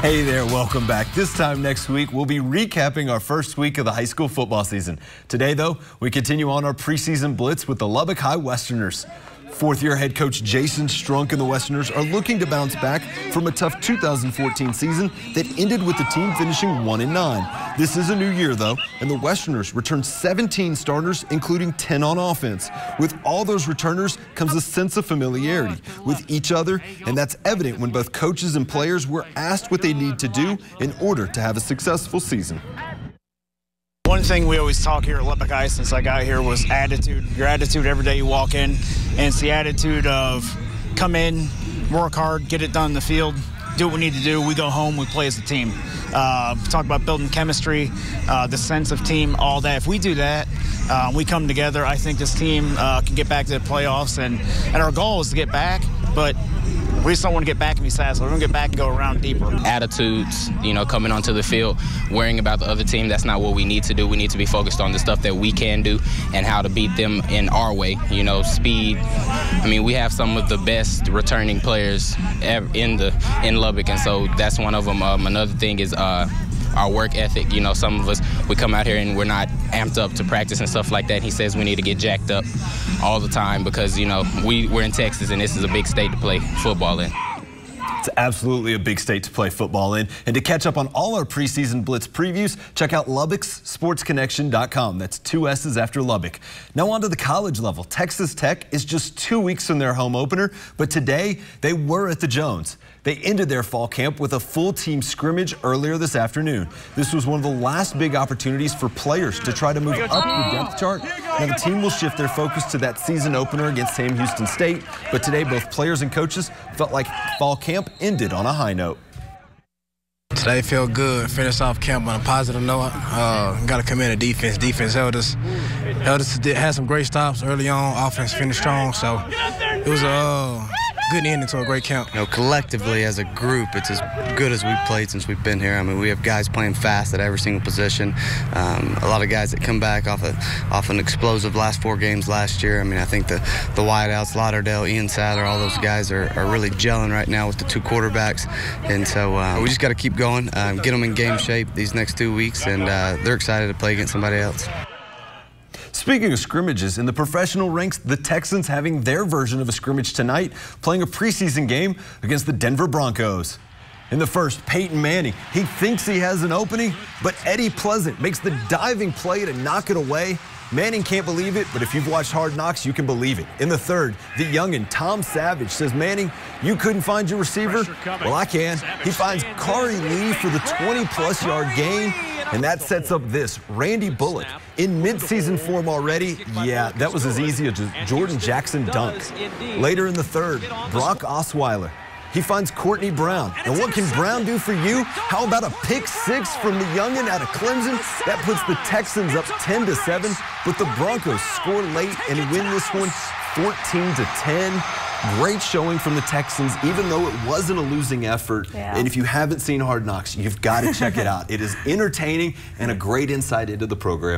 Hey there, welcome back. This time next week, we'll be recapping our first week of the high school football season. Today, though, we continue on our preseason blitz with the Lubbock High Westerners. Fourth-year head coach Jason Strunk and the Westerners are looking to bounce back from a tough 2014 season that ended with the team finishing 1-9. This is a new year, though, and the Westerners returned 17 starters, including 10 on offense. With all those returners comes a sense of familiarity with each other, and that's evident when both coaches and players were asked what they need to do in order to have a successful season. One thing we always talk here at Lubbock High since I got here was attitude. Your attitude every day you walk in, and it's the attitude of come in, work hard, get it done in the field, do what we need to do. We go home, we play as a team. Talk about building chemistry, the sense of team, all that. If we do that, we come together, I think this team can get back to the playoffs, and our goal is to get back, but we just don't want to get back and be satisfied. We're going to get back and go around deeper. Attitudes, coming onto the field, worrying about the other team, that's not what we need to do. We need to be focused on the stuff that we can do and how to beat them in our way. Speed. We have some of the best returning players in Lubbock, and so that's one of them. Another thing is our work ethic. Some of us, we come out here and we're not amped up to practice and stuff like that. He says we need to get jacked up all the time because, we're in Texas and this is a big state to play football in. It's absolutely a big state to play football in. And to catch up on all our preseason blitz previews, check out LubbockSportsConnection.com. That's 2 S's after Lubbock. Now on to the college level. Texas Tech is just 2 weeks from their home opener, but today they were at the Jones. They ended their fall camp with a full team scrimmage earlier this afternoon. This was one of the last big opportunities for players to try to move up the depth chart. Now the team will shift their focus to that season opener against Sam Houston State, but today both players and coaches felt like fall camp ended on a high note. Today felt good. Finished off camp on a positive note. Got to commend the defense. Defense held us, had some great stops early on. Offense finished strong, so it was a good ending to a great camp. Collectively as a group, it's as good as we've played since we've been here. We have guys playing fast at every single position. A lot of guys that come back off an explosive last 4 games last year. I think the wideouts, Lauderdale, Ian Sadler, all those guys are really gelling right now with the 2 quarterbacks. And so we just got to keep going, get them in game shape these next 2 weeks, and they're excited to play against somebody else. Speaking of scrimmages, in the professional ranks, the Texans having their version of a scrimmage tonight, playing a preseason game against the Denver Broncos. In the first, Peyton Manning, he thinks he has an opening, but Eddie Pleasant makes the diving play to knock it away. Manning can't believe it, but if you've watched Hard Knocks, you can believe it. In the third, the youngin' Tom Savage says, Manning, you couldn't find your receiver? Well, I can. He finds Kari Lee for the 20-plus yard gain. And that sets up this, Randy Bullock in midseason form already. Yeah, that was as easy as a Jordan Jackson dunk. Later in the third, Brock Osweiler. He finds Courtney Brown. And what can Brown do for you? How about a pick 6 from the youngin' out of Clemson? That puts the Texans up 10-7, but the Broncos score late and win this one 14-10. Great showing from the Texans, even though it wasn't a losing effort. Yeah. And if you haven't seen Hard Knocks, you've got to check it out. It is entertaining and a great insight into the program.